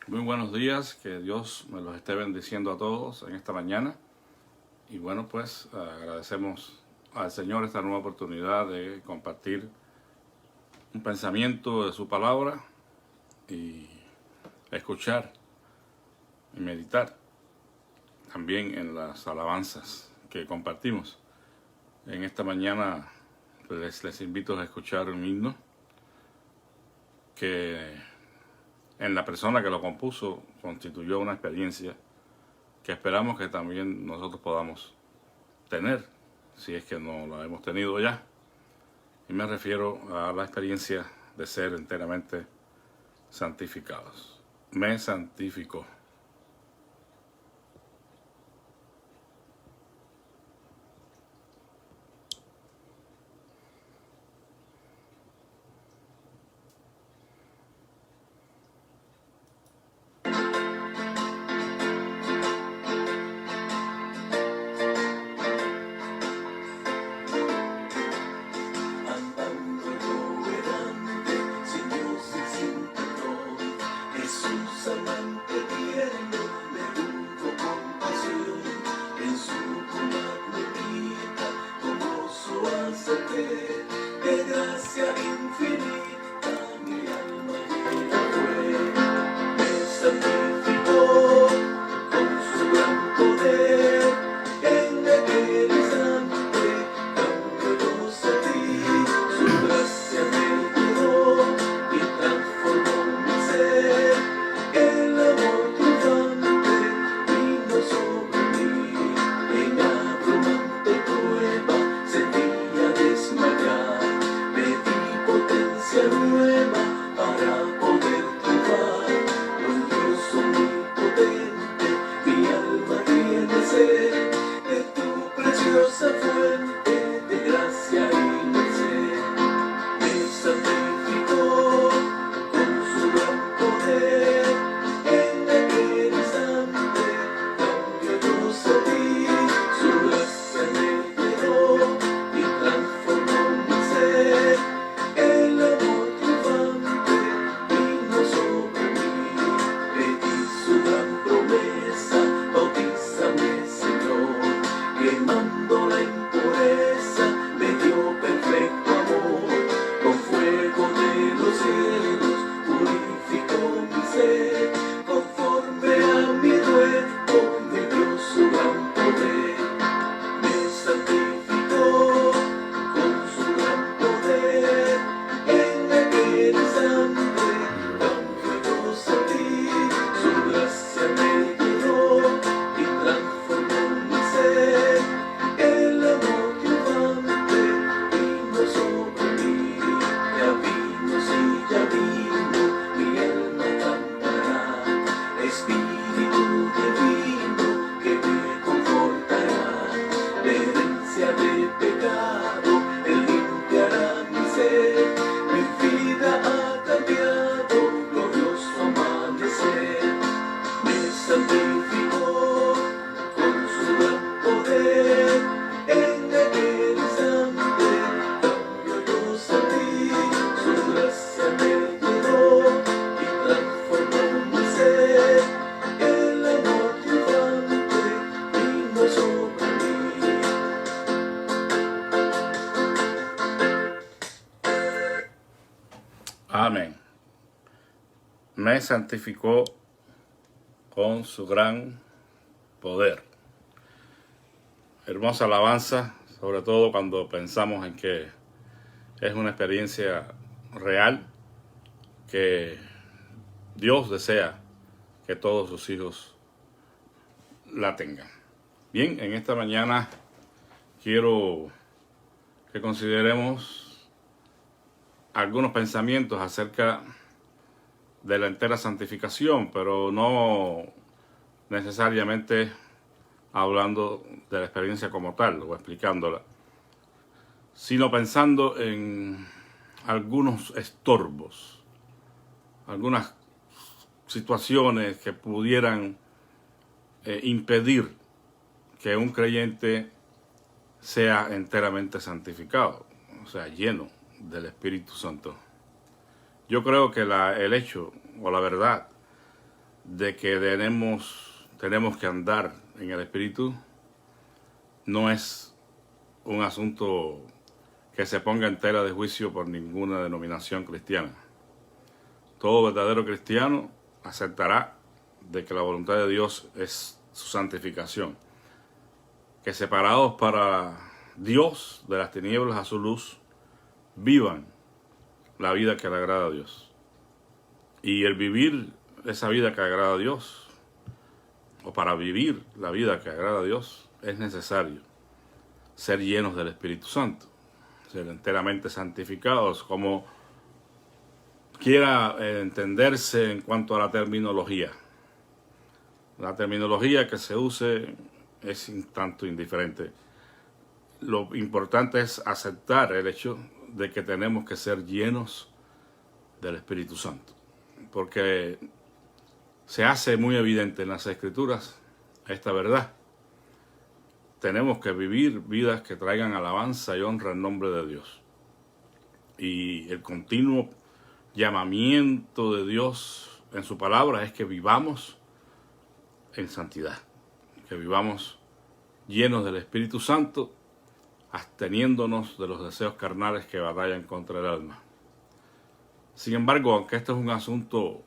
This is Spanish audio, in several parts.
Muy buenos días, que Dios me los esté bendiciendo a todos en esta mañana. Y bueno, pues agradecemos al Señor esta nueva oportunidad de compartir un pensamiento de su palabra y escuchar y meditar también en las alabanzas que compartimos. En esta mañana les invito a escuchar un himno que en la persona que lo compuso constituyó una experiencia que esperamos que también nosotros podamos tener, si es que no la hemos tenido ya. Y me refiero a la experiencia de ser enteramente santificados. Me santificó. De gracia infinita mi alma llena fue, me santificó con su gran poder, en aquel instante cambio yo sentí, su gracia me llenó y transformó mi ser, el amor triunfante vino sobre mí, en abrumante prueba sentía desmayar, me di potencia nueva para poder triunfar, glorioso omnipotente, mi alma tiene sed de tu preciosa fuente de gracia y merced, me santificó con su gran poder, en aquel instante cambio yo sentí, su gracia me llenó y transformó mi ser, el amor triunfante vino sobre mí, pedí su gran promesa, bautízame Señor, quemando la impureza, me dio perfecto amor, con fuego de los cielos purificó mi ser, conforme a mi ruego me dio su gran poder, me santificó con su gran poder, en aquel instante cambio yo sentí, su gracia me llenó y transformó mi ser, el amor triunfante vino sobre mí, ya vino, mi alma cantará, Espíritu divino que me confortará, la herencia de pecado, Él limpiará mi ser, mi vida ha cambiado, glorioso amanecer, me santificó con su gran poder, en aquel instante cambio yo sentí, su gracia me llenó y transformó mi ser, el amor triunfante vino sobre mí. Amén. Me santificó con su gran poder. Hermosa alabanza, sobre todo cuando pensamos en que es una experiencia real que Dios desea que todos sus hijos la tengan. Bien, en esta mañana quiero que consideremos algunos pensamientos acerca de la entera santificación, pero no necesariamente hablando de la experiencia como tal o explicándola, sino pensando en algunos estorbos, algunas situaciones que pudieran impedir que un creyente sea enteramente santificado, o sea, lleno del Espíritu Santo. Yo creo que el hecho o la verdad de que tenemos que andar en el Espíritu no es un asunto que se ponga en tela de juicio por ninguna denominación cristiana. Todo verdadero cristiano aceptará de que la voluntad de Dios es su santificación, que separados para Dios de las tinieblas a su luz, vivan la vida que le agrada a Dios. Y el vivir esa vida que agrada a Dios, o para vivir la vida que agrada a Dios, es necesario ser llenos del Espíritu Santo, ser enteramente santificados, como quiera entenderse en cuanto a la terminología. La terminología que se use es un tanto indiferente. Lo importante es aceptar el hecho de que tenemos que ser llenos del Espíritu Santo, porque se hace muy evidente en las Escrituras esta verdad. Tenemos que vivir vidas que traigan alabanza y honra al nombre de Dios. Y el continuo llamamiento de Dios en su palabra es que vivamos en santidad, que vivamos llenos del Espíritu Santo, absteniéndonos de los deseos carnales que batallan contra el alma. Sin embargo, aunque este es un asunto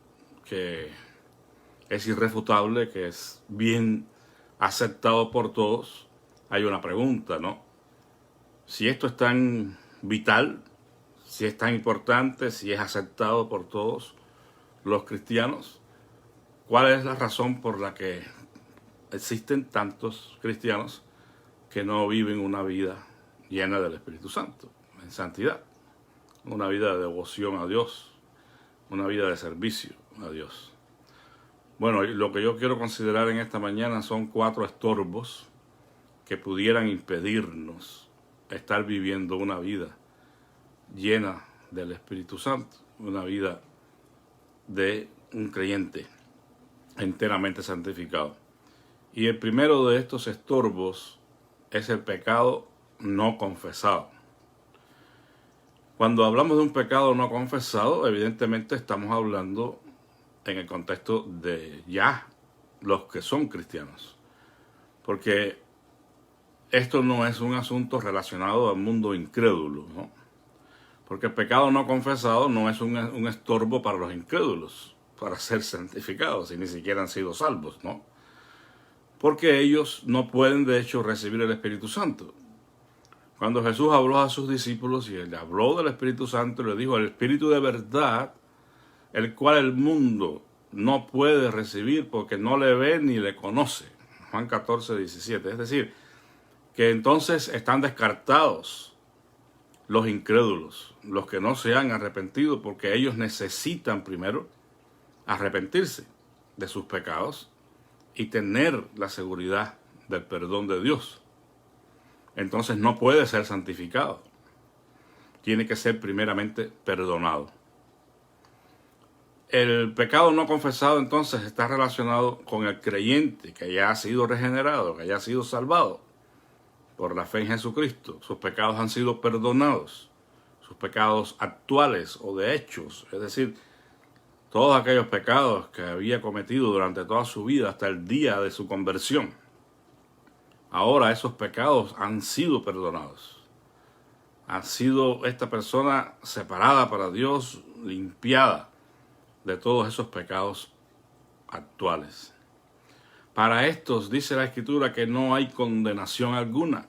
que es irrefutable, que es bien aceptado por todos, hay una pregunta, ¿no? Si esto es tan vital, si es tan importante, si es aceptado por todos los cristianos, ¿cuál es la razón por la que existen tantos cristianos que no viven una vida llena del Espíritu Santo, en santidad? Una vida de devoción a Dios, una vida de servicio a Dios. Bueno, lo que yo quiero considerar en esta mañana son 4 estorbos que pudieran impedirnos estar viviendo una vida llena del Espíritu Santo, una vida de un creyente enteramente santificado. Y el primero de estos estorbos es el pecado no confesado. Cuando hablamos de un pecado no confesado, evidentemente estamos hablando en el contexto de ya los que son cristianos, porque esto no es un asunto relacionado al mundo incrédulo, ¿no? Porque el pecado no confesado no es un estorbo para los incrédulos, para ser santificados, y ni siquiera han sido salvos, ¿no? Porque ellos no pueden, de hecho, recibir el Espíritu Santo. Cuando Jesús habló a sus discípulos y él habló del Espíritu Santo, le dijo: el Espíritu de verdad, el cual el mundo no puede recibir porque no le ve ni le conoce. Juan 14, 17. Es decir, que entonces están descartados los incrédulos, los que no se han arrepentido, porque ellos necesitan primero arrepentirse de sus pecados y tener la seguridad del perdón de Dios. Entonces no puede ser santificado. Tiene que ser primeramente perdonado. El pecado no confesado entonces está relacionado con el creyente que ya ha sido regenerado, que ya ha sido salvado por la fe en Jesucristo. Sus pecados han sido perdonados, sus pecados actuales o de hechos, es decir, todos aquellos pecados que había cometido durante toda su vida hasta el día de su conversión. Ahora esos pecados han sido perdonados. Ha sido esta persona separada para Dios, limpiada de todos esos pecados actuales. Para estos dice la Escritura que no hay condenación alguna,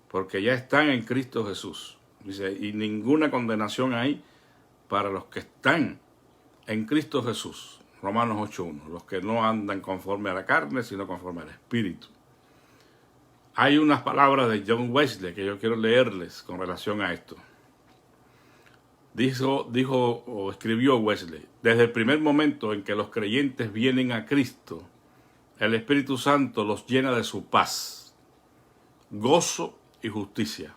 porque ya están en Cristo Jesús. Dice, y ninguna condenación hay para los que están en Cristo Jesús. Romanos 8:1. Los que no andan conforme a la carne, sino conforme al Espíritu. Hay unas palabras de John Wesley que yo quiero leerles con relación a esto. Dijo o escribió Wesley: desde el primer momento en que los creyentes vienen a Cristo, el Espíritu Santo los llena de su paz, gozo y justicia.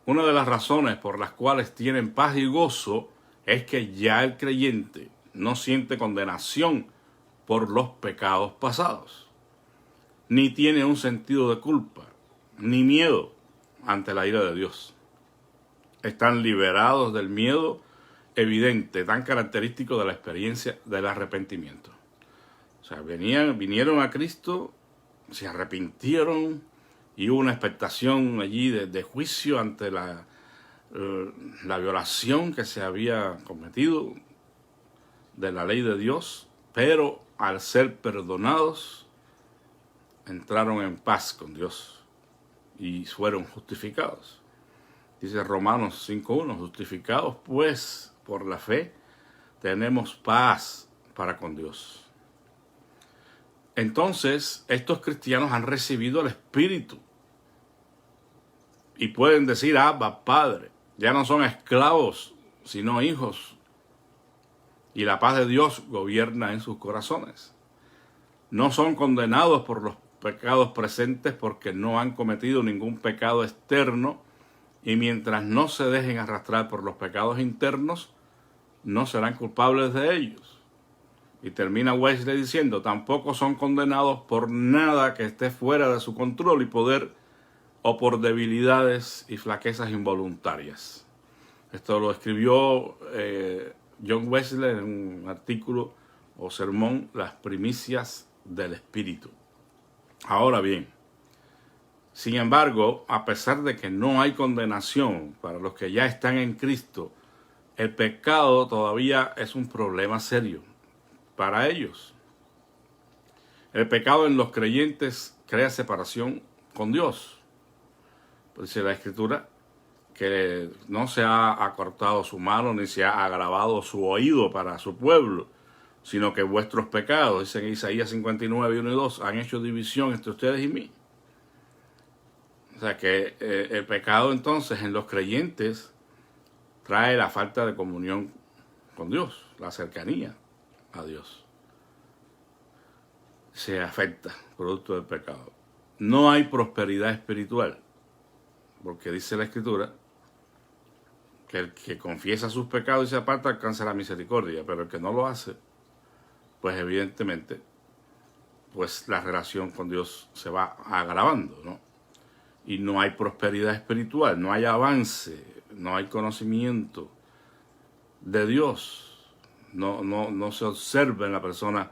Una de las razones por las cuales tienen paz y gozo es que ya el creyente no siente condenación por los pecados pasados, ni tiene un sentido de culpa, ni miedo ante la ira de Dios. Están liberados del miedo evidente, tan característico de la experiencia del arrepentimiento. O sea, vinieron a Cristo, se arrepintieron y hubo una expectación allí de juicio ante la violación que se había cometido de la ley de Dios, pero al ser perdonados, entraron en paz con Dios y fueron justificados. Dice Romanos 5:1, justificados pues por la fe, tenemos paz para con Dios. Entonces, estos cristianos han recibido el Espíritu y pueden decir, Abba, Padre. Ya no son esclavos, sino hijos. Y la paz de Dios gobierna en sus corazones. No son condenados por los pecados presentes porque no han cometido ningún pecado externo, y mientras no se dejen arrastrar por los pecados internos, no serán culpables de ellos. Y termina Wesley diciendo, tampoco son condenados por nada que esté fuera de su control y poder, o por debilidades y flaquezas involuntarias. Esto lo escribió John Wesley en un artículo o sermón, Las primicias del Espíritu. Ahora bien, sin embargo, a pesar de que no hay condenación para los que ya están en Cristo, el pecado todavía es un problema serio para ellos. El pecado en los creyentes crea separación con Dios. Dice la Escritura que no se ha acortado su mano ni se ha agravado su oído para su pueblo, sino que vuestros pecados, dice en Isaías 59:1-2, han hecho división entre ustedes y mí. O sea que el pecado entonces en los creyentes trae la falta de comunión con Dios, la cercanía a Dios. Se afecta producto del pecado. No hay prosperidad espiritual, porque dice la Escritura que el que confiesa sus pecados y se aparta alcanza la misericordia, pero el que no lo hace, pues evidentemente, pues la relación con Dios se va agravando, ¿no? Y no hay prosperidad espiritual, no hay avance, no hay conocimiento de Dios, no se observa en la persona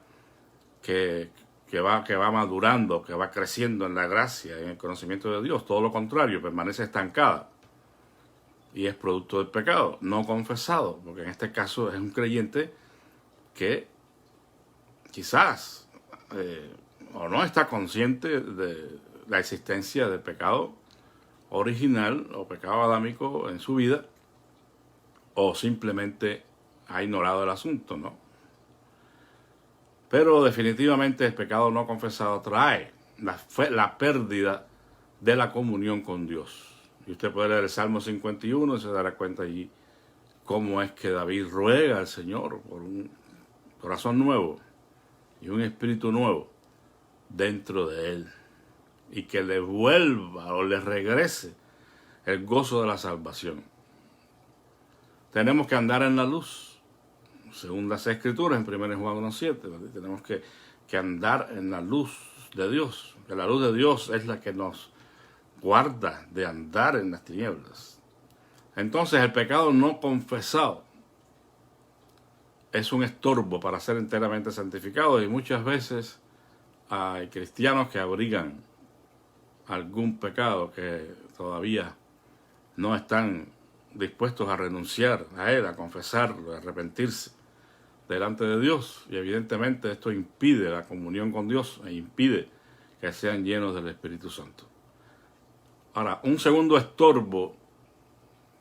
que va madurando, que va creciendo en la gracia, en el conocimiento de Dios. Todo lo contrario, permanece estancada y es producto del pecado, no confesado, porque en este caso es un creyente que quizás o no está consciente de la existencia del pecado original o pecado adámico en su vida, o simplemente ha ignorado el asunto, ¿no? Pero definitivamente el pecado no confesado trae la pérdida de la comunión con Dios. Y usted puede leer el Salmo 51 y se dará cuenta allí cómo es que David ruega al Señor por un corazón nuevo y un espíritu nuevo dentro de él, y que le vuelva o le regrese el gozo de la salvación. Tenemos que andar en la luz, según las Escrituras en 1 Juan 1:7. Tenemos que andar en la luz de Dios, que la luz de Dios es la que nos guarda de andar en las tinieblas. Entonces el pecado no confesado es un estorbo para ser enteramente santificado, y muchas veces hay cristianos que abrigan algún pecado que todavía no están dispuestos a renunciar a él, a confesarlo, a arrepentirse delante de Dios, y evidentemente esto impide la comunión con Dios e impide que sean llenos del Espíritu Santo. Ahora, un segundo estorbo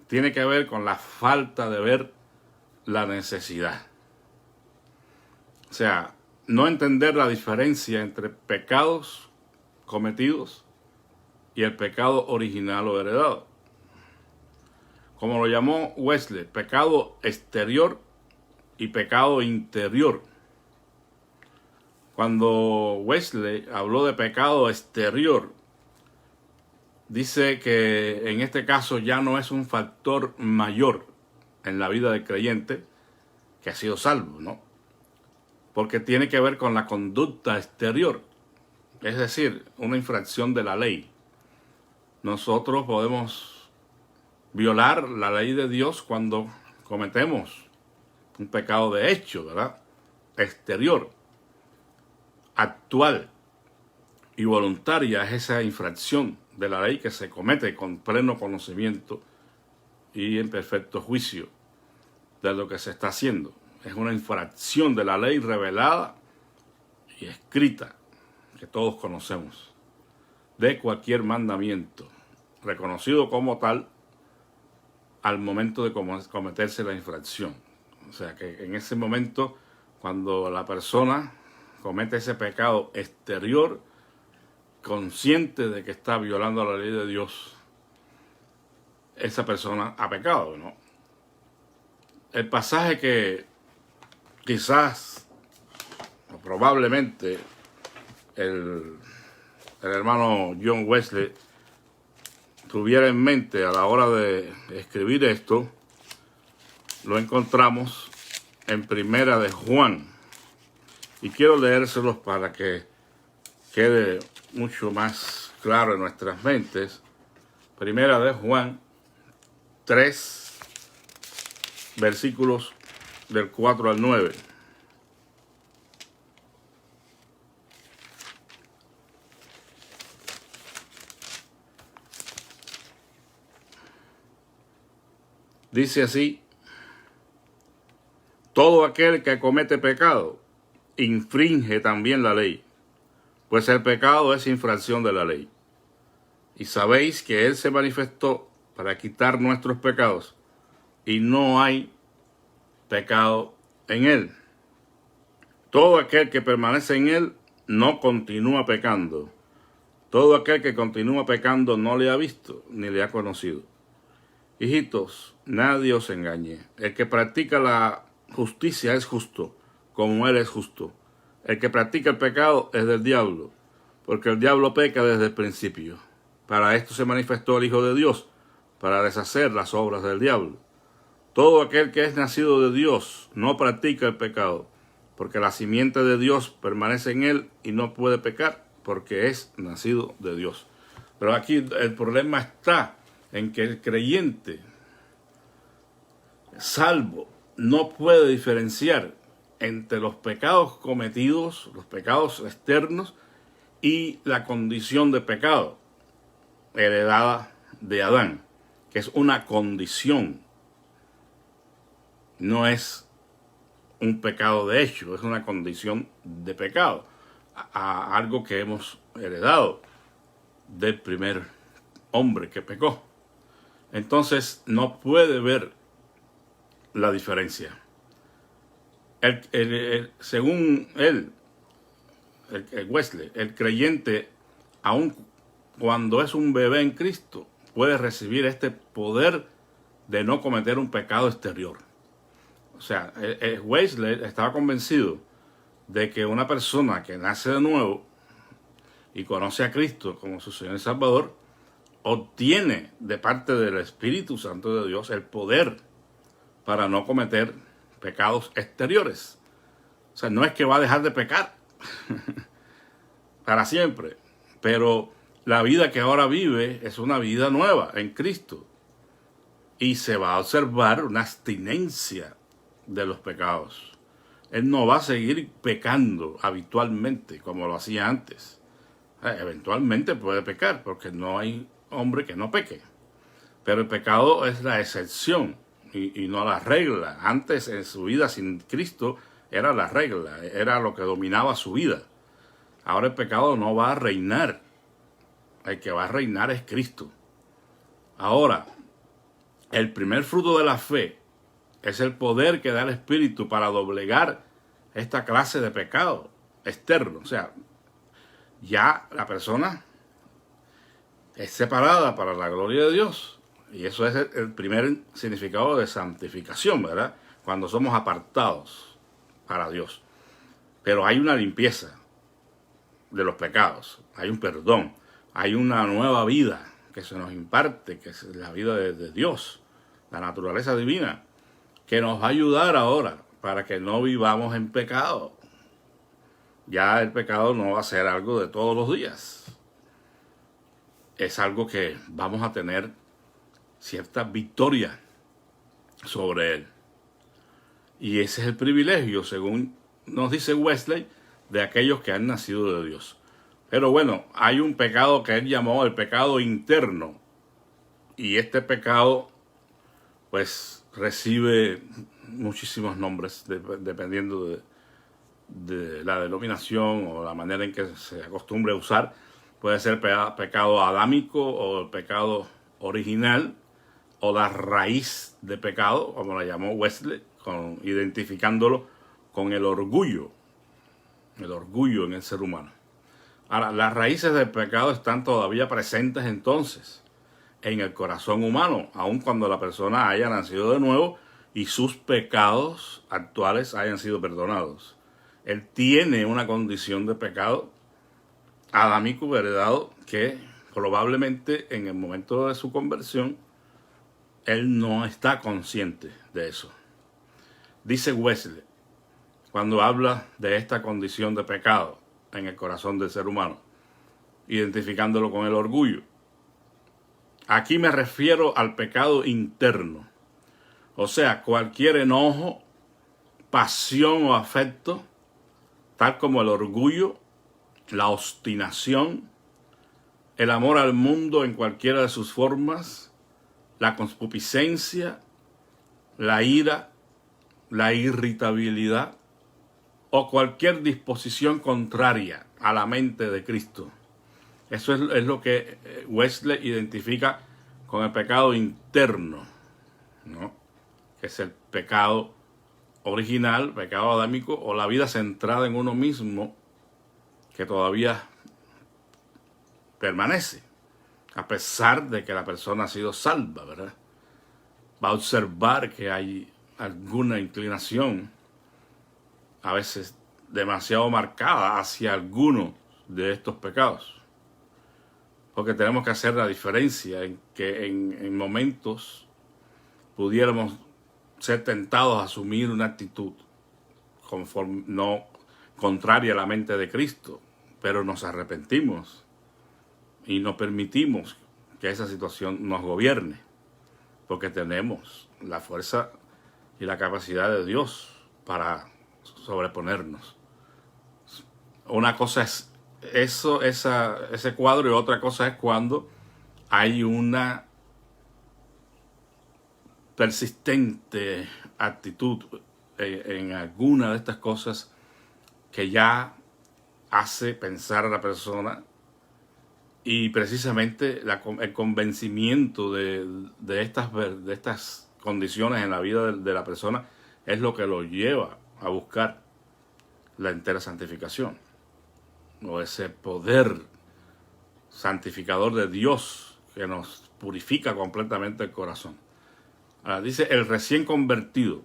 tiene que ver con la falta de ver la necesidad. O sea, no entender la diferencia entre pecados cometidos y el pecado original o heredado. Como lo llamó Wesley, pecado exterior y pecado interior. Cuando Wesley habló de pecado exterior, dice que en este caso ya no es un factor mayor en la vida del creyente que ha sido salvo, ¿no? Porque tiene que ver con la conducta exterior, es decir, una infracción de la ley. Nosotros podemos violar la ley de Dios cuando cometemos un pecado de hecho, ¿verdad? Exterior. actual y voluntaria es esa infracción de la ley que se comete con pleno conocimiento y en perfecto juicio de lo que se está haciendo. Es una infracción de la ley revelada y escrita que todos conocemos, de cualquier mandamiento, reconocido como tal al momento de cometerse la infracción. O sea que en ese momento, cuando la persona comete ese pecado exterior, consciente de que está violando la ley de Dios, esa persona ha pecado, ¿no? El pasaje que quizás o probablemente el hermano John Wesley tuviera en mente a la hora de escribir esto, lo encontramos en Primera de Juan. Y quiero leérselos para que quede mucho más claro en nuestras mentes. Primera de Juan 3, versículos del 4 al 9. Dice así: todo aquel que comete pecado infringe también la ley, pues el pecado es infracción de la ley. Y sabéis que Él se manifestó para quitar nuestros pecados, y no hay pecado en Él. Todo aquel que permanece en Él no continúa pecando. Todo aquel que continúa pecando no le ha visto ni le ha conocido. Hijitos, nadie os engañe. El que practica la justicia es justo, como Él es justo. El que practica el pecado es del diablo, porque el diablo peca desde el principio. Para esto se manifestó el Hijo de Dios, para deshacer las obras del diablo. Todo aquel que es nacido de Dios no practica el pecado, porque la simiente de Dios permanece en él y no puede pecar, porque es nacido de Dios. Pero aquí el problema está en que el creyente salvo no puede diferenciar entre los pecados cometidos, los pecados externos, y la condición de pecado heredada de Adán, que es una condición, no es un pecado de hecho, es una condición de pecado, a algo que hemos heredado del primer hombre que pecó. Entonces no puede ver la diferencia. Según él, Wesley, el creyente, aun cuando es un bebé en Cristo, puede recibir este poder de no cometer un pecado exterior. O sea, Wesley estaba convencido de que una persona que nace de nuevo y conoce a Cristo como su Señor y Salvador, obtiene de parte del Espíritu Santo de Dios el poder para no cometer pecados exteriores. O sea, no es que va a dejar de pecar para siempre, pero la vida que ahora vive es una vida nueva en Cristo y se va a observar una abstinencia de los pecados. Él no va a seguir pecando habitualmente como lo hacía antes. Eventualmente puede pecar porque no hay hombre que no peque, pero el pecado es la excepción y no la regla. Antes, en su vida sin Cristo, era la regla, era lo que dominaba su vida. Ahora el pecado no va a reinar, el que va a reinar es Cristo. Ahora, el primer fruto de la fe es el poder que da el Espíritu para doblegar esta clase de pecado externo. O sea, ya la persona es separada para la gloria de Dios. Y eso es el primer significado de santificación, ¿verdad? Cuando somos apartados para Dios. Pero hay una limpieza de los pecados, hay un perdón, hay una nueva vida que se nos imparte, que es la vida de Dios, la naturaleza divina, que nos va a ayudar ahora para que no vivamos en pecado. Ya el pecado no va a ser algo de todos los días. Es algo que vamos a tener cierta victoria sobre él. Y ese es el privilegio, según nos dice Wesley, de aquellos que han nacido de Dios. Pero bueno, hay un pecado que él llamó el pecado interno. Y este pecado, pues, recibe muchísimos nombres dependiendo de la denominación o la manera en que se acostumbre a usar. Puede ser pecado adámico o el pecado original o la raíz de pecado, como la llamó Wesley, identificándolo con el orgullo en el ser humano. Ahora, las raíces del pecado están todavía presentes entonces en el corazón humano, aun cuando la persona haya nacido de nuevo y sus pecados actuales hayan sido perdonados. Él tiene una condición de pecado adámico heredado que probablemente en el momento de su conversión él no está consciente de eso. Dice Wesley, cuando habla de esta condición de pecado en el corazón del ser humano, identificándolo con el orgullo, aquí me refiero al pecado interno, o sea, cualquier enojo, pasión o afecto, tal como el orgullo, la obstinación, el amor al mundo en cualquiera de sus formas, la concupiscencia, la ira, la irritabilidad o cualquier disposición contraria a la mente de Cristo. Eso es lo que Wesley identifica con el pecado interno, ¿no? Que es el pecado original, pecado adámico, o la vida centrada en uno mismo que todavía permanece, a pesar de que la persona ha sido salva, ¿verdad? Va a observar que hay alguna inclinación, a veces demasiado marcada, hacia alguno de estos pecados. Porque tenemos que hacer la diferencia en que en momentos pudiéramos ser tentados a asumir una actitud no contraria a la mente de Cristo, pero nos arrepentimos y no permitimos que esa situación nos gobierne, porque tenemos la fuerza y la capacidad de Dios para sobreponernos. Una cosa es ese cuadro, y otra cosa es cuando hay una persistente actitud en alguna de estas cosas que ya hace pensar a la persona, y precisamente el convencimiento de estas condiciones en la vida de la persona es lo que lo lleva a buscar la entera santificación, o ese poder santificador de Dios que nos purifica completamente el corazón. Ahora, dice el recién convertido,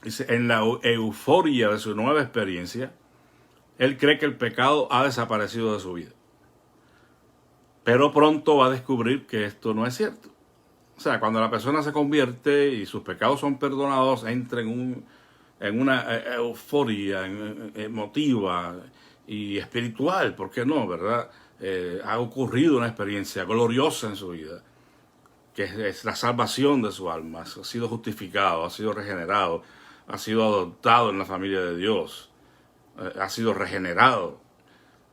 dice, en la euforia de su nueva experiencia, él cree que el pecado ha desaparecido de su vida. Pero pronto va a descubrir que esto no es cierto. O sea, cuando la persona se convierte y sus pecados son perdonados, entra en una euforia emotiva y espiritual, ¿por qué no, verdad? Ha ocurrido una experiencia gloriosa en su vida, que es la salvación de su alma. Ha sido justificado, ha sido regenerado, ha sido adoptado en la familia de Dios, ha sido regenerado.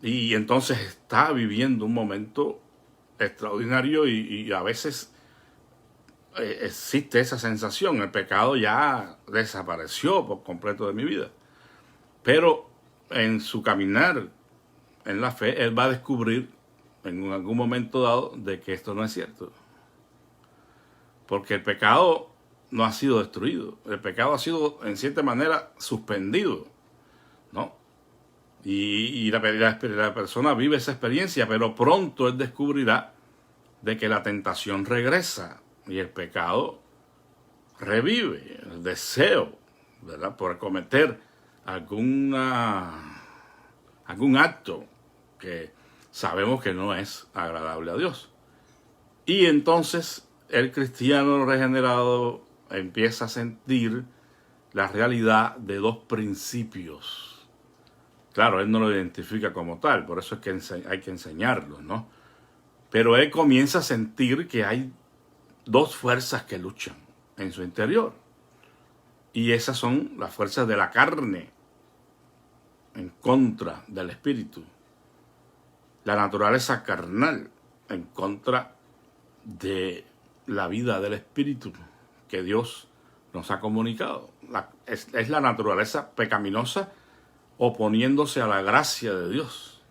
Y entonces está viviendo un momento extraordinario y a veces existe esa sensación, el pecado ya desapareció por completo de mi vida. Pero en su caminar en la fe, él va a descubrir en algún momento dado de que esto no es cierto. Porque el pecado no ha sido destruido, el pecado ha sido en cierta manera suspendido, ¿no? Y la persona vive esa experiencia, pero pronto él descubrirá de que la tentación regresa y el pecado revive, el deseo, ¿verdad?, por cometer algún acto que sabemos que no es agradable a Dios. Y entonces el cristiano regenerado empieza a sentir la realidad de dos principios. Claro, él no lo identifica como tal, por eso es que hay que enseñarlo, ¿no? Pero él comienza a sentir que hay dos fuerzas que luchan en su interior. Y esas son las fuerzas de la carne en contra del espíritu, la naturaleza carnal en contra de la vida del espíritu que Dios nos ha comunicado. Es la naturaleza pecaminosa oponiéndose a la gracia de Dios.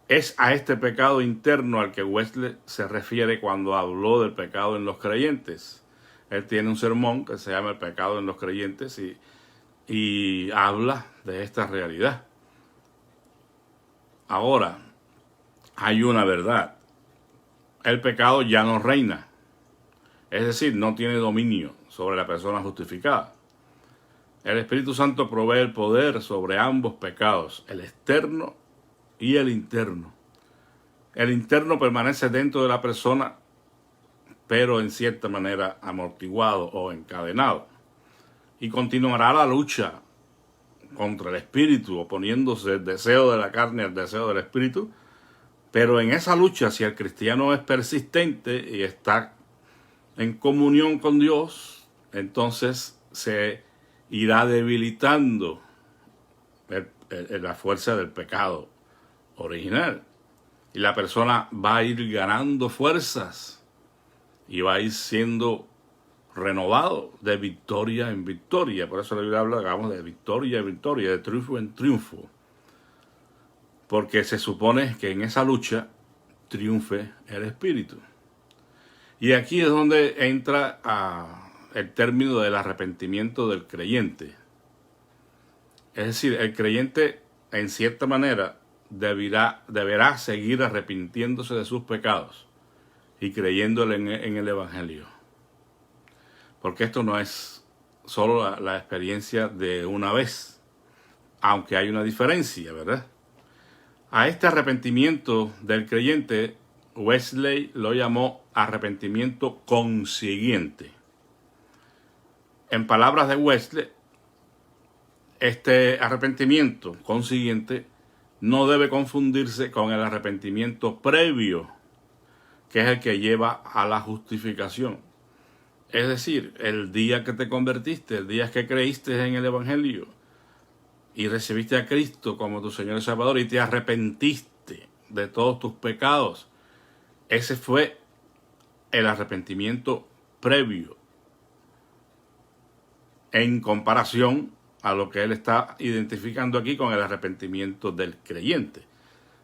Es a este pecado interno al que Wesley se refiere cuando habló del pecado en los creyentes. Él tiene un sermón que se llama El pecado en los creyentes y habla de esta realidad. Ahora, hay una verdad. El pecado ya no reina. Es decir, no tiene dominio sobre la persona justificada. El Espíritu Santo provee el poder sobre ambos pecados, el externo y el interno. El interno permanece dentro de la persona, pero en cierta manera amortiguado o encadenado. Y continuará la lucha contra el espíritu, oponiéndose el deseo de la carne al deseo del espíritu. Pero en esa lucha, si el cristiano es persistente y está en comunión con Dios, entonces se irá debilitando la fuerza del pecado original. Y la persona va a ir ganando fuerzas y va a ir siendo renovado de victoria en victoria. Por eso la Biblia habla, hagamos, de victoria en victoria, de triunfo en triunfo. Porque se supone que en esa lucha triunfe el espíritu. Y aquí es donde entra el término del arrepentimiento del creyente. Es decir, el creyente en cierta manera deberá seguir arrepintiéndose de sus pecados y creyéndole en el Evangelio. Porque esto no es solo la experiencia de una vez, aunque hay una diferencia, ¿verdad? A este arrepentimiento del creyente, Wesley lo llamó arrepentimiento consiguiente. En palabras de Wesley, este arrepentimiento consiguiente no debe confundirse con el arrepentimiento previo, que es el que lleva a la justificación. Es decir, el día que te convertiste, el día que creíste en el Evangelio y recibiste a Cristo como tu Señor y Salvador y te arrepentiste de todos tus pecados, ese fue el arrepentimiento previo en comparación a lo que él está identificando aquí con el arrepentimiento del creyente.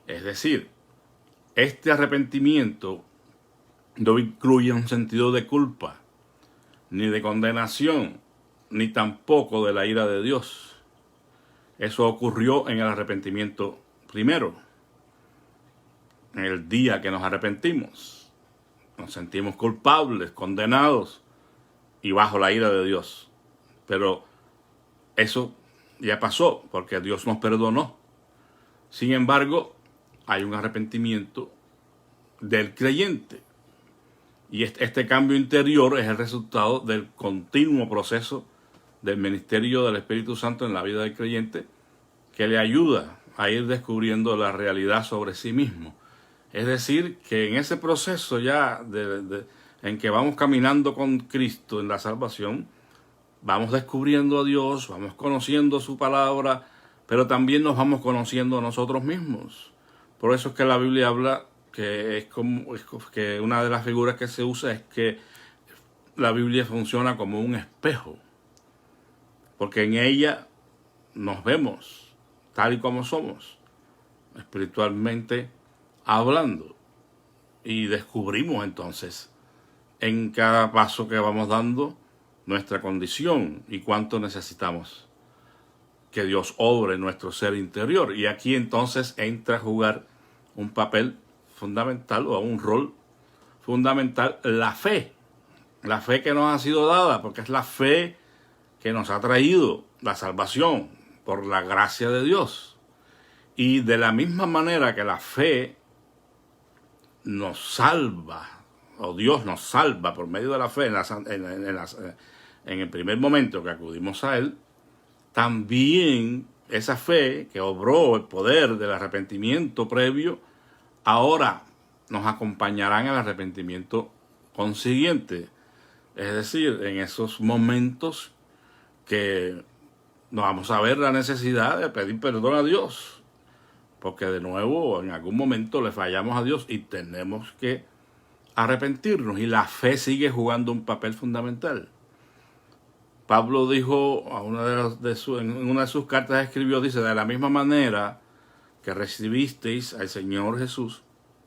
Es decir, este arrepentimiento no incluye un sentido de culpa, ni de condenación, ni tampoco de la ira de Dios. Eso ocurrió en el arrepentimiento primero, en el día que nos arrepentimos. Nos sentimos culpables, condenados y bajo la ira de Dios. Pero eso ya pasó porque Dios nos perdonó. Sin embargo, hay un arrepentimiento del creyente. Y este cambio interior es el resultado del continuo proceso del ministerio del Espíritu Santo en la vida del creyente, que le ayuda a ir descubriendo la realidad sobre sí mismo. Es decir, que en ese proceso ya en que vamos caminando con Cristo en la salvación, vamos descubriendo a Dios, vamos conociendo su palabra, pero también nos vamos conociendo a nosotros mismos. Por eso es que la Biblia habla que que una de las figuras que se usa es que la Biblia funciona como un espejo, porque en ella nos vemos tal y como somos, espiritualmente hablando, y descubrimos entonces en cada paso que vamos dando nuestra condición y cuánto necesitamos que Dios obre en nuestro ser interior. Y aquí entonces entra a jugar un papel fundamental o un rol fundamental la fe que nos ha sido dada, porque es la fe que nos ha traído la salvación por la gracia de Dios. Y de la misma manera que la fe nos salva, o Dios nos salva por medio de la fe en el primer momento que acudimos a Él, también esa fe que obró el poder del arrepentimiento previo, ahora nos acompañará en el arrepentimiento consiguiente. Es decir, en esos momentos que no vamos a ver la necesidad de pedir perdón a Dios, porque de nuevo en algún momento le fallamos a Dios y tenemos que arrepentirnos, y la fe sigue jugando un papel fundamental. Pablo dijo en una de sus cartas, escribió, dice: de la misma manera que recibisteis al Señor Jesús,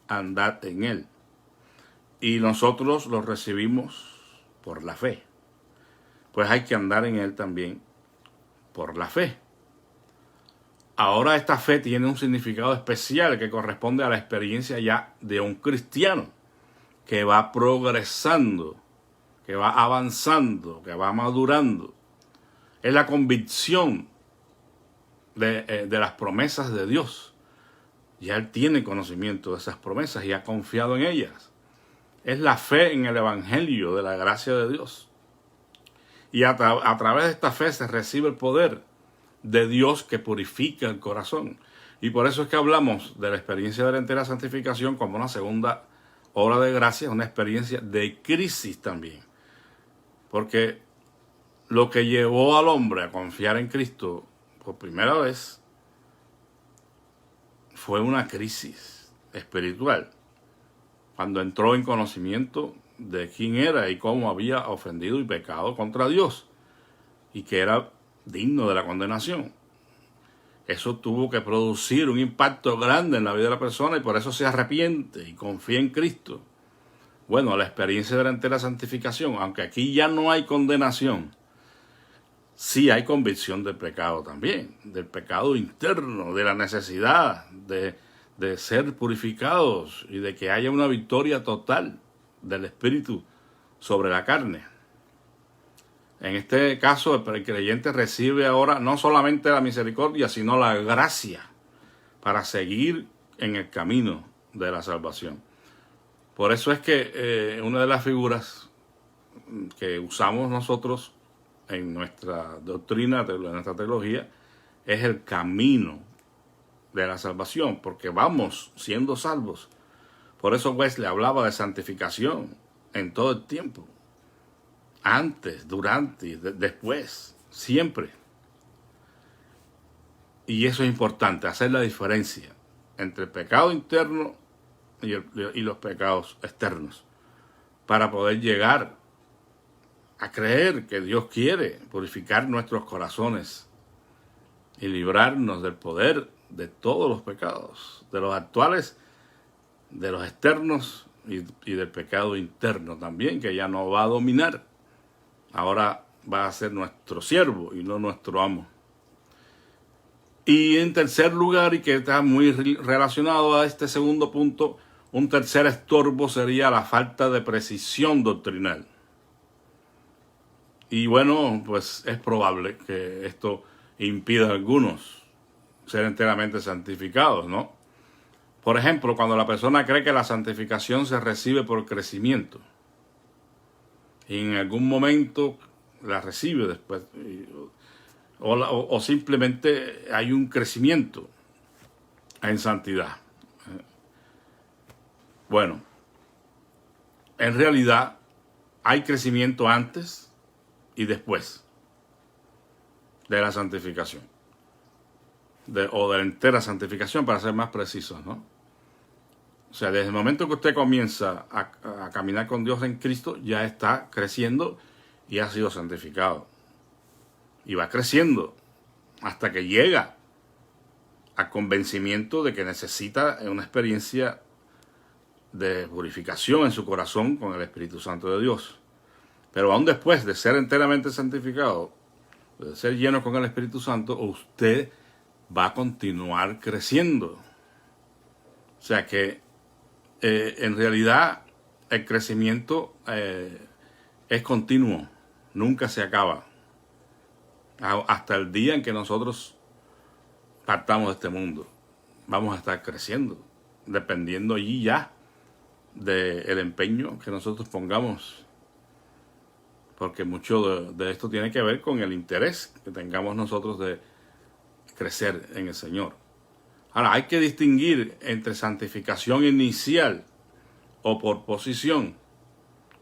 andad en él. Y nosotros lo recibimos por la fe. Pues hay que andar en él también por la fe. Ahora esta fe tiene un significado especial que corresponde a la experiencia ya de un cristiano que va progresando, que va avanzando, que va madurando. Es la convicción de las promesas de Dios. Ya él tiene conocimiento de esas promesas y ha confiado en ellas. Es la fe en el Evangelio de la gracia de Dios. Y a través de esta fe se recibe el poder de Dios que purifica el corazón. Y por eso es que hablamos de la experiencia de la entera santificación como una segunda obra de gracia, una experiencia de crisis también. Porque lo que llevó al hombre a confiar en Cristo por primera vez fue una crisis espiritual, cuando entró en conocimiento de quién era y cómo había ofendido y pecado contra Dios, y que era digno de la condenación. Eso tuvo que producir un impacto grande en la vida de la persona, y por eso se arrepiente y confía en Cristo. Bueno, la experiencia de la entera santificación, aunque aquí ya no hay condenación, sí hay convicción del pecado también, del pecado interno, de la necesidad de ser purificados y de que haya una victoria total del Espíritu sobre la carne. En este caso, el creyente recibe ahora no solamente la misericordia, sino la gracia para seguir en el camino de la salvación. Por eso es que una de las figuras que usamos nosotros en nuestra doctrina, en nuestra teología, es el camino de la salvación, porque vamos siendo salvos. Por eso Wesley hablaba de santificación en todo el tiempo. Antes, durante y después, siempre. Y eso es importante, hacer la diferencia entre el pecado interno y los pecados externos, para poder llegar a creer que Dios quiere purificar nuestros corazones y librarnos del poder de todos los pecados, de los actuales, de los externos y del pecado interno también, que ya no va a dominar. Ahora va a ser nuestro siervo y no nuestro amo. Y en tercer lugar, y que está muy relacionado a este segundo punto, un tercer estorbo sería la falta de precisión doctrinal. Y bueno, pues es probable que esto impida a algunos ser enteramente santificados, ¿no? Por ejemplo, cuando la persona cree que la santificación se recibe por crecimiento, y en algún momento la recibe después, o simplemente hay un crecimiento en santidad. Bueno, en realidad hay crecimiento antes y después de la santificación, o de la entera santificación, para ser más precisos, ¿no? O sea, desde el momento que usted comienza a caminar con Dios en Cristo, ya está creciendo y ha sido santificado. Y va creciendo hasta que llega al convencimiento de que necesita una experiencia de purificación en su corazón con el Espíritu Santo de Dios. Pero aún después de ser enteramente santificado, de ser lleno con el Espíritu Santo, usted va a continuar creciendo. O sea que en realidad el crecimiento es continuo, nunca se acaba, hasta el día en que nosotros partamos de este mundo. Vamos a estar creciendo, dependiendo allí ya del empeño que nosotros pongamos, porque mucho de esto tiene que ver con el interés que tengamos nosotros de crecer en el Señor. Ahora, hay que distinguir entre santificación inicial o por posición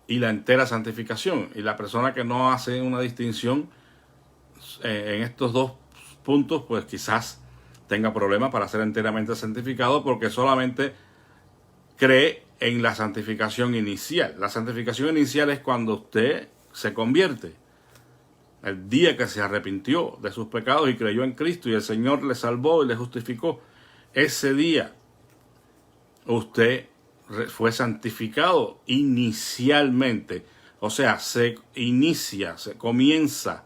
y la entera santificación. Y la persona que no hace una distinción en estos dos puntos, pues quizás tenga problemas para ser enteramente santificado, porque solamente cree en la santificación inicial. La santificación inicial es cuando usted se convierte. El día que se arrepintió de sus pecados y creyó en Cristo y el Señor le salvó y le justificó, ese día usted fue santificado inicialmente. O sea, se comienza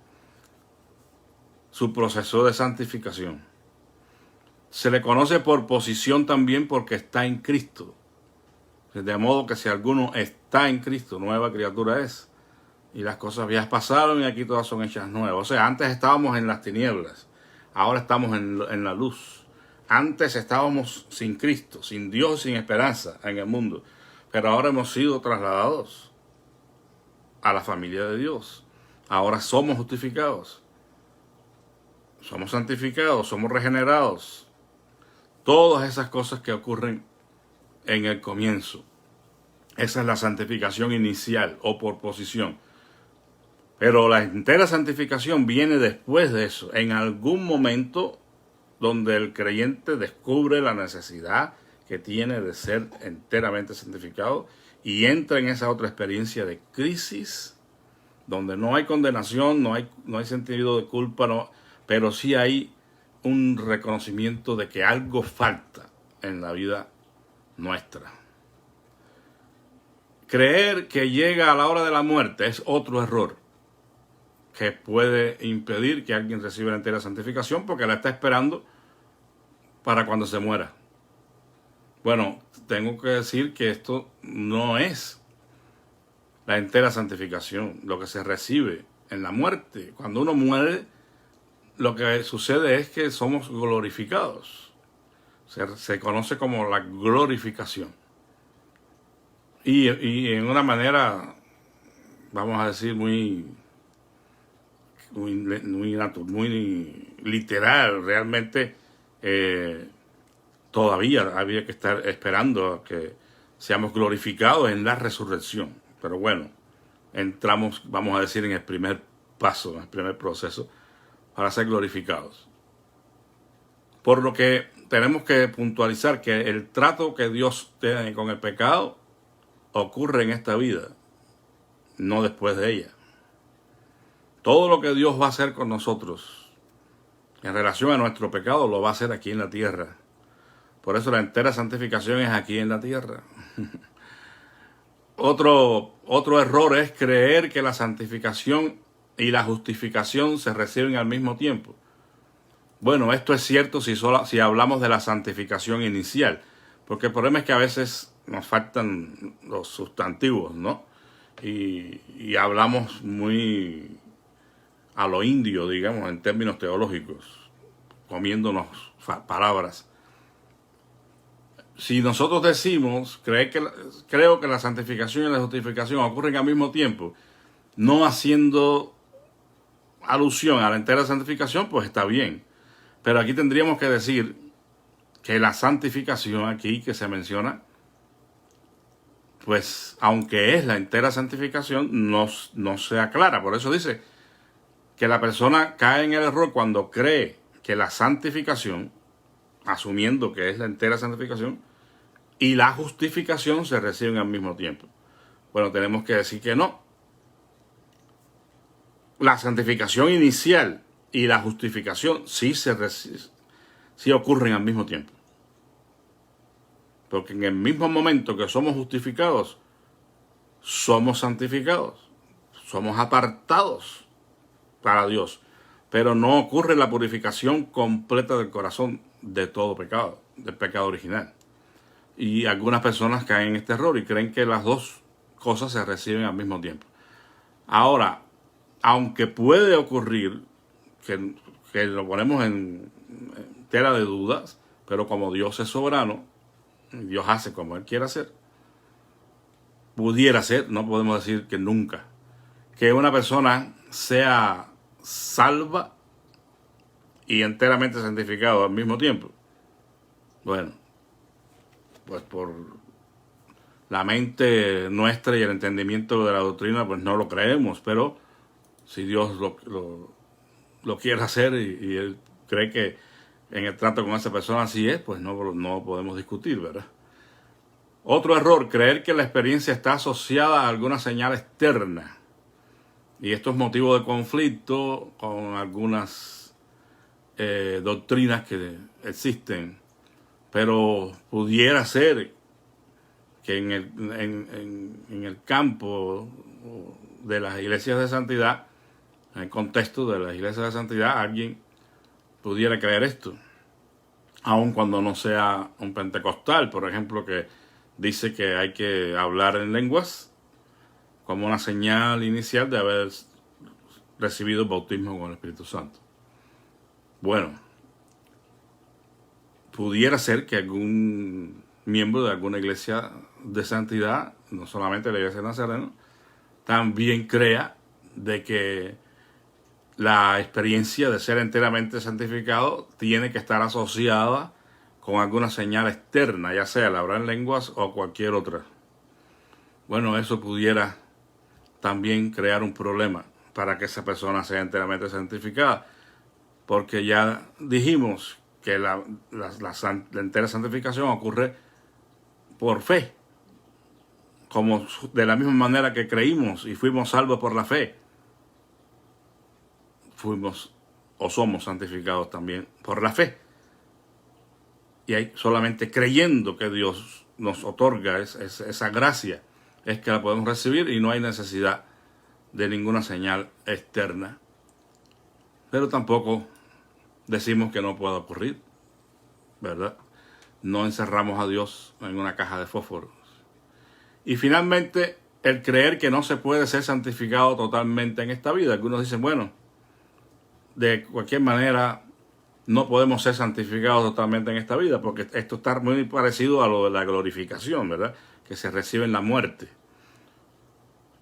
su proceso de santificación. Se le conoce por posición también porque está en Cristo. De modo que si alguno está en Cristo, nueva criatura es. Y las cosas viejas pasaron y aquí todas son hechas nuevas. O sea, antes estábamos en las tinieblas, ahora estamos en la luz. Antes estábamos sin Cristo, sin Dios, sin esperanza en el mundo. Pero ahora hemos sido trasladados a la familia de Dios. Ahora somos justificados. Somos santificados, somos regenerados. Todas esas cosas que ocurren en el comienzo. Esa es la santificación inicial o por posición. Pero la entera santificación viene después de eso, en algún momento donde el creyente descubre la necesidad que tiene de ser enteramente santificado y entra en esa otra experiencia de crisis, donde no hay condenación, no hay sentido de culpa, pero sí hay un reconocimiento de que algo falta en la vida nuestra. Creer que llega a la hora de la muerte es otro error que puede impedir que alguien reciba la entera santificación porque la está esperando para cuando se muera. Bueno, tengo que decir que esto no es la entera santificación, lo que se recibe en la muerte. Cuando uno muere, lo que sucede es que somos glorificados. Se conoce como la glorificación. Y en una manera, vamos a decir, muy literal, realmente todavía había que estar esperando a que seamos glorificados en la resurrección. Pero bueno, entramos, vamos a decir, en el primer paso, en el primer proceso para ser glorificados. Por lo que tenemos que puntualizar que el trato que Dios tiene con el pecado ocurre en esta vida, no después de ella. Todo lo que Dios va a hacer con nosotros en relación a nuestro pecado lo va a hacer aquí en la tierra. Por eso la entera santificación es aquí en la tierra. Otro error es creer que la santificación y la justificación se reciben al mismo tiempo. Bueno, esto es cierto si hablamos de la santificación inicial, porque el problema es que a veces nos faltan los sustantivos, ¿no? Y hablamos muy a lo indio, digamos, en términos teológicos, comiéndonos palabras. Si nosotros decimos, creo que la santificación y la justificación ocurren al mismo tiempo, no haciendo alusión a la entera santificación, pues está bien. Pero aquí tendríamos que decir que la santificación aquí que se menciona, pues aunque es la entera santificación, no se aclara. Por eso dice que la persona cae en el error cuando cree que la santificación, asumiendo que es la entera santificación, y la justificación se reciben al mismo tiempo. Bueno, tenemos que decir que no. La santificación inicial y la justificación sí ocurren al mismo tiempo. Porque en el mismo momento que somos justificados, somos santificados, somos apartados para Dios. Pero no ocurre la purificación completa del corazón de todo pecado, del pecado original. Y algunas personas caen en este error y creen que las dos cosas se reciben al mismo tiempo. Ahora, aunque puede ocurrir que lo ponemos en tela de dudas, pero como Dios es soberano, Dios hace como Él quiere hacer, pudiera ser, no podemos decir que nunca, que una persona sea salva y enteramente santificado al mismo tiempo. Bueno, pues por la mente nuestra y el entendimiento de la doctrina, pues no lo creemos, pero si Dios lo lo quiere hacer y él cree que en el trato con esa persona así es, pues no podemos discutir, ¿verdad? Otro error, creer que la experiencia está asociada a alguna señal externa. Y esto es motivo de conflicto con algunas doctrinas que existen. Pero pudiera ser que en el campo de las iglesias de santidad, en el contexto de las iglesias de santidad, alguien pudiera creer esto. Aun cuando no sea un pentecostal, por ejemplo, que dice que hay que hablar en lenguas como una señal inicial de haber recibido el bautismo con el Espíritu Santo. Bueno, pudiera ser que algún miembro de alguna iglesia de santidad, no solamente la iglesia de Nazareno, también crea de que la experiencia de ser enteramente santificado tiene que estar asociada con alguna señal externa, ya sea el hablar en lenguas o cualquier otra. Bueno, eso pudiera también crear un problema para que esa persona sea enteramente santificada, porque ya dijimos que la entera santificación ocurre por fe, como de la misma manera que creímos y fuimos salvos por la fe, fuimos o somos santificados también por la fe. Y hay solamente creyendo que Dios nos otorga esa gracia, es que la podemos recibir y no hay necesidad de ninguna señal externa. Pero tampoco decimos que no pueda ocurrir, ¿verdad? No encerramos a Dios en una caja de fósforos. Y finalmente, el creer que no se puede ser santificado totalmente en esta vida. Algunos dicen, bueno, de cualquier manera no podemos ser santificados totalmente en esta vida, porque esto está muy parecido a lo de la glorificación, ¿verdad? Que se recibe en la muerte.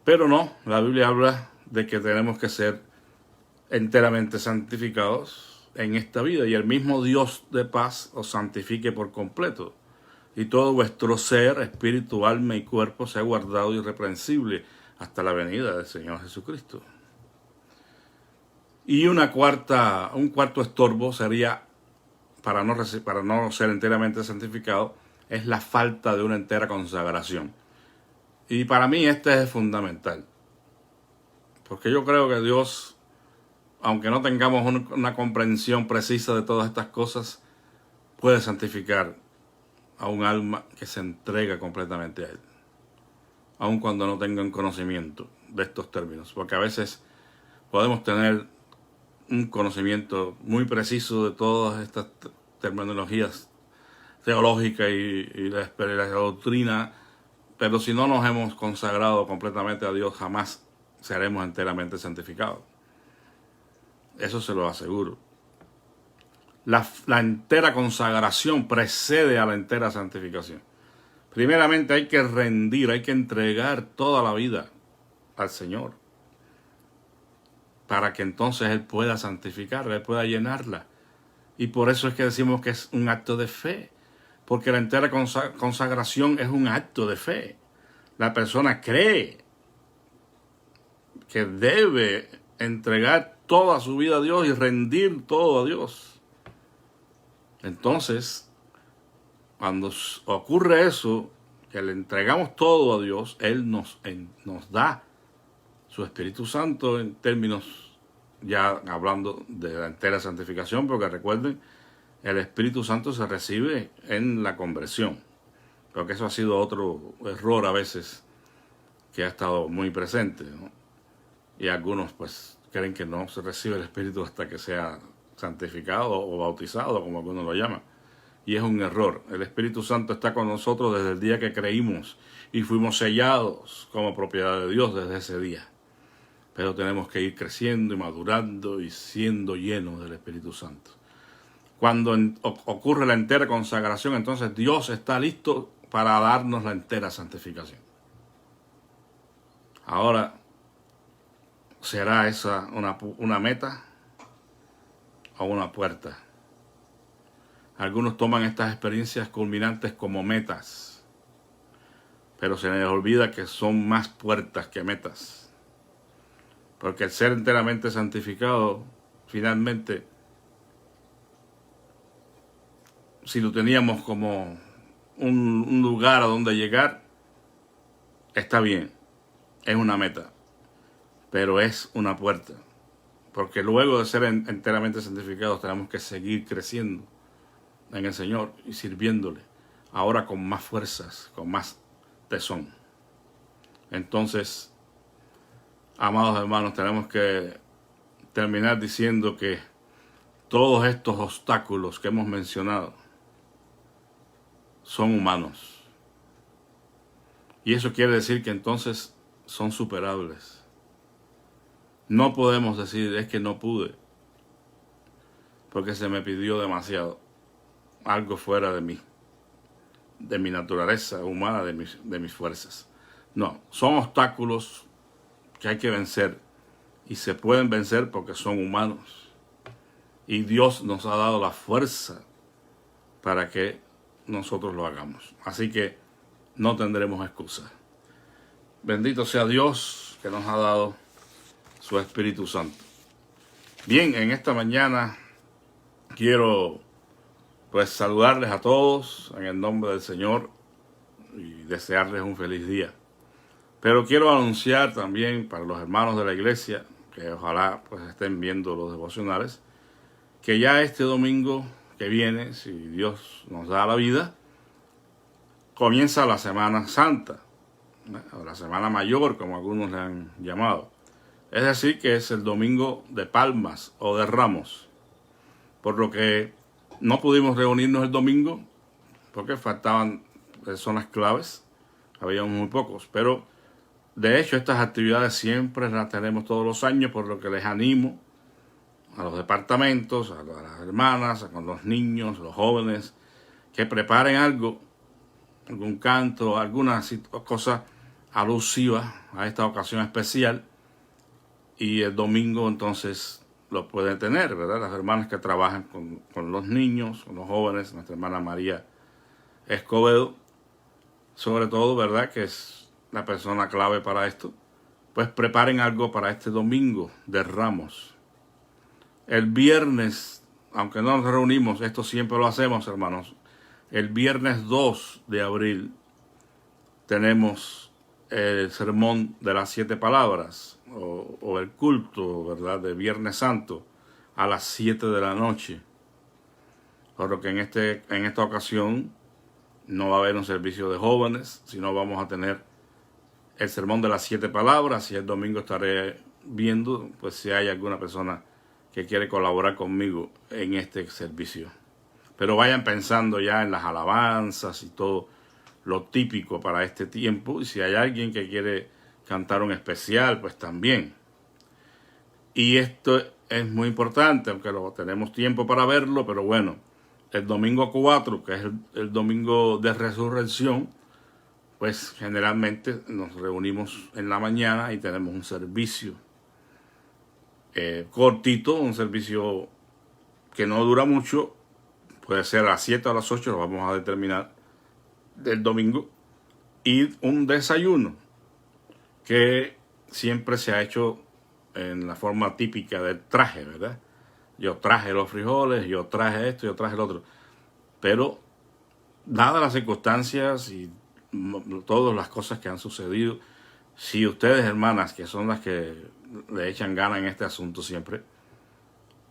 Pero no, la Biblia habla de que tenemos que ser enteramente santificados en esta vida, y el mismo Dios de paz os santifique por completo, y todo vuestro ser, espíritu, alma y cuerpo sea guardado irreprensible hasta la venida del Señor Jesucristo. Y un cuarto estorbo sería, para no ser enteramente santificado, es la falta de una entera consagración. Y para mí este es fundamental, porque yo creo que Dios, aunque no tengamos una comprensión precisa de todas estas cosas, puede santificar a un alma que se entrega completamente a Él, aun cuando no tengan conocimiento de estos términos, porque a veces podemos tener un conocimiento muy preciso de todas estas terminologías teológicas y la doctrina, pero si no nos hemos consagrado completamente a Dios, jamás seremos enteramente santificados. Eso se lo aseguro. La entera consagración precede a la entera santificación. Primeramente hay que rendir, hay que entregar toda la vida al Señor, para que entonces Él pueda santificarla, Él pueda llenarla. Y por eso es que decimos que es un acto de fe, porque la entera consagración es un acto de fe. La persona cree que debe entregar toda su vida a Dios y rendir todo a Dios. Entonces, cuando ocurre eso, que le entregamos todo a Dios, Él nos da su Espíritu Santo, en términos ya hablando de la entera santificación, porque recuerden, el Espíritu Santo se recibe en la conversión. Creo que eso ha sido otro error a veces que ha estado muy presente, ¿no? Y algunos pues creen que no se recibe el Espíritu hasta que sea santificado o bautizado, como algunos lo llaman. Y es un error. El Espíritu Santo está con nosotros desde el día que creímos y fuimos sellados como propiedad de Dios desde ese día. Pero tenemos que ir creciendo y madurando y siendo llenos del Espíritu Santo. Cuando ocurre la entera consagración, entonces Dios está listo para darnos la entera santificación. Ahora, ¿será esa una meta o una puerta? Algunos toman estas experiencias culminantes como metas, pero se les olvida que son más puertas que metas. Porque el ser enteramente santificado finalmente, si lo teníamos como un lugar a donde llegar, está bien, es una meta, pero es una puerta, porque luego de ser enteramente santificados tenemos que seguir creciendo en el Señor y sirviéndole, ahora con más fuerzas, con más tesón. Entonces, amados hermanos, tenemos que terminar diciendo que todos estos obstáculos que hemos mencionado son humanos. Y eso quiere decir que entonces son superables. No podemos decir, es que no pude, porque se me pidió demasiado, algo fuera de mí, de mi naturaleza humana, de mis fuerzas. No, son obstáculos que hay que vencer, y se pueden vencer porque son humanos. Y Dios nos ha dado la fuerza para que nosotros lo hagamos. Así que no tendremos excusa. Bendito sea Dios que nos ha dado su Espíritu Santo. Bien, en esta mañana quiero pues saludarles a todos en el nombre del Señor y desearles un feliz día. Pero quiero anunciar también para los hermanos de la iglesia, que ojalá pues estén viendo los devocionales, que ya este domingo que viene, si Dios nos da la vida, comienza la Semana Santa, o la Semana Mayor, como algunos le han llamado. Es decir, que es el domingo de Palmas o de Ramos, por lo que no pudimos reunirnos el domingo, porque faltaban personas claves, habíamos muy pocos, pero de hecho estas actividades siempre las tenemos todos los años, por lo que les animo a los departamentos, a las hermanas, a los niños, los jóvenes, que preparen algo, algún canto, alguna cosa alusiva a esta ocasión especial, y el domingo entonces lo pueden tener, ¿verdad? Las hermanas que trabajan con los niños, con los jóvenes, nuestra hermana María Escobedo, sobre todo, ¿verdad?, que es la persona clave para esto, pues preparen algo para este domingo de Ramos. El viernes, aunque no nos reunimos, esto siempre lo hacemos, hermanos, el viernes 2 de abril tenemos el sermón de las 7 palabras, o el culto, ¿verdad?, de Viernes Santo a las 7 de la noche. Por lo que en esta ocasión no va a haber un servicio de jóvenes, sino vamos a tener el sermón de las 7 palabras, y el domingo estaré viendo pues si hay alguna persona que quiere colaborar conmigo en este servicio. Pero vayan pensando ya en las alabanzas y todo lo típico para este tiempo, y si hay alguien que quiere cantar un especial, pues también. Y esto es muy importante, aunque no tenemos tiempo para verlo, pero bueno, el domingo 4, que es el domingo de resurrección, pues generalmente nos reunimos en la mañana y tenemos un servicio cortito, un servicio que no dura mucho, puede ser a las 7 o a las 8, lo vamos a determinar, del domingo, y un desayuno que siempre se ha hecho en la forma típica del traje, ¿verdad? Yo traje los frijoles, yo traje esto, yo traje el otro. Pero, dadas las circunstancias y todas las cosas que han sucedido, si ustedes, hermanas, que son las que le echan ganas en este asunto siempre,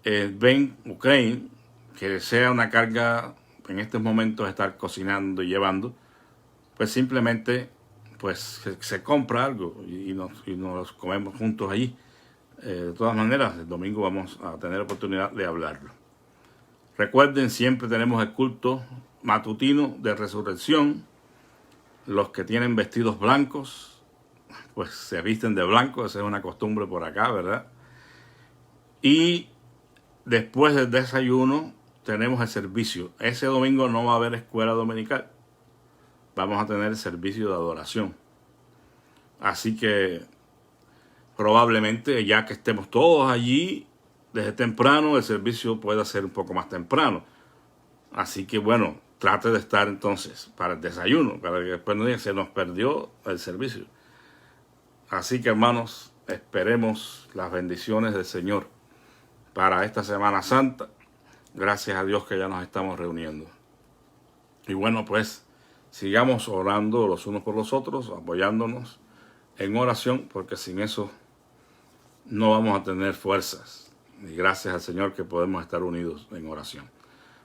ven o creen que sea una carga en estos momentos estar cocinando y llevando, pues simplemente pues se compra algo y nos comemos juntos allí. De todas maneras, el domingo vamos a tener oportunidad de hablarlo. Recuerden, siempre tenemos el culto matutino de resurrección. Los que tienen vestidos blancos, pues se visten de blanco, esa es una costumbre por acá, ¿verdad? Y después del desayuno tenemos el servicio. Ese domingo no va a haber escuela dominical. Vamos a tener el servicio de adoración. Así que probablemente ya que estemos todos allí desde temprano, el servicio pueda ser un poco más temprano. Así que bueno, trate de estar entonces para el desayuno, para que después no digan se nos perdió el servicio. Así que hermanos, esperemos las bendiciones del Señor para esta Semana Santa. Gracias a Dios que ya nos estamos reuniendo. Y bueno, pues sigamos orando los unos por los otros, apoyándonos en oración, porque sin eso no vamos a tener fuerzas. Y gracias al Señor que podemos estar unidos en oración.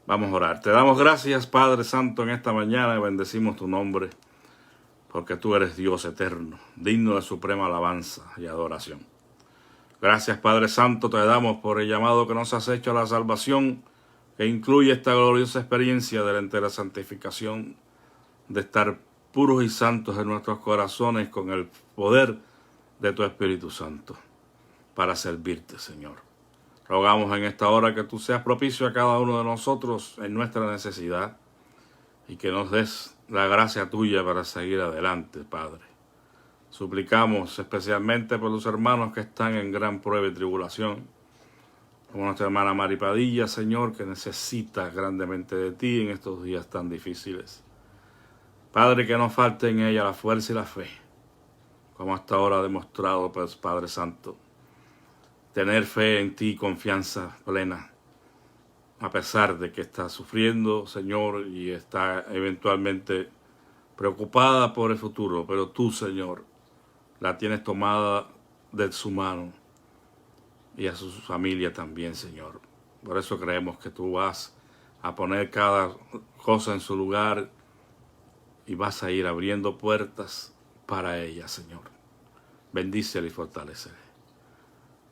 Vamos a orar. Te damos gracias, Padre Santo, en esta mañana y bendecimos tu nombre, porque tú eres Dios eterno, digno de suprema alabanza y adoración. Gracias, Padre Santo, te damos por el llamado que nos has hecho a la salvación, que incluye esta gloriosa experiencia de la entera santificación, de estar puros y santos en nuestros corazones con el poder de tu Espíritu Santo, para servirte, Señor. Rogamos en esta hora que tú seas propicio a cada uno de nosotros en nuestra necesidad y que nos des la gracia tuya para seguir adelante, Padre. Suplicamos especialmente por los hermanos que están en gran prueba y tribulación, como nuestra hermana Mari Padilla, Señor, que necesita grandemente de ti en estos días tan difíciles. Padre, que no falte en ella la fuerza y la fe, como hasta ahora ha demostrado, pues, Padre Santo. Tener fe en ti, confianza plena, a pesar de que está sufriendo, Señor, y está eventualmente preocupada por el futuro, pero tú, Señor, la tienes tomada de su mano y a su familia también, Señor. Por eso creemos que tú vas a poner cada cosa en su lugar y vas a ir abriendo puertas para ella, Señor. Bendícela y fortalécela.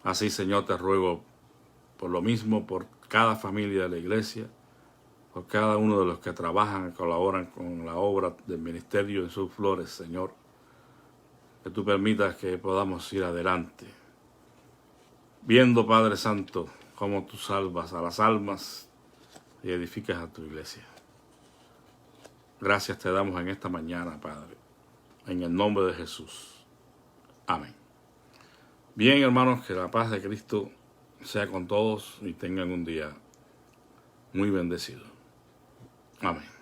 Así, Señor, te ruego por lo mismo, por cada familia de la iglesia, por cada uno de los que trabajan y colaboran con la obra del ministerio en sus flores, Señor. Que tú permitas que podamos ir adelante, viendo, Padre Santo, cómo tú salvas a las almas y edificas a tu iglesia. Gracias te damos en esta mañana, Padre, en el nombre de Jesús. Amén. Bien, hermanos, que la paz de Cristo sea con todos y tengan un día muy bendecido. Amén.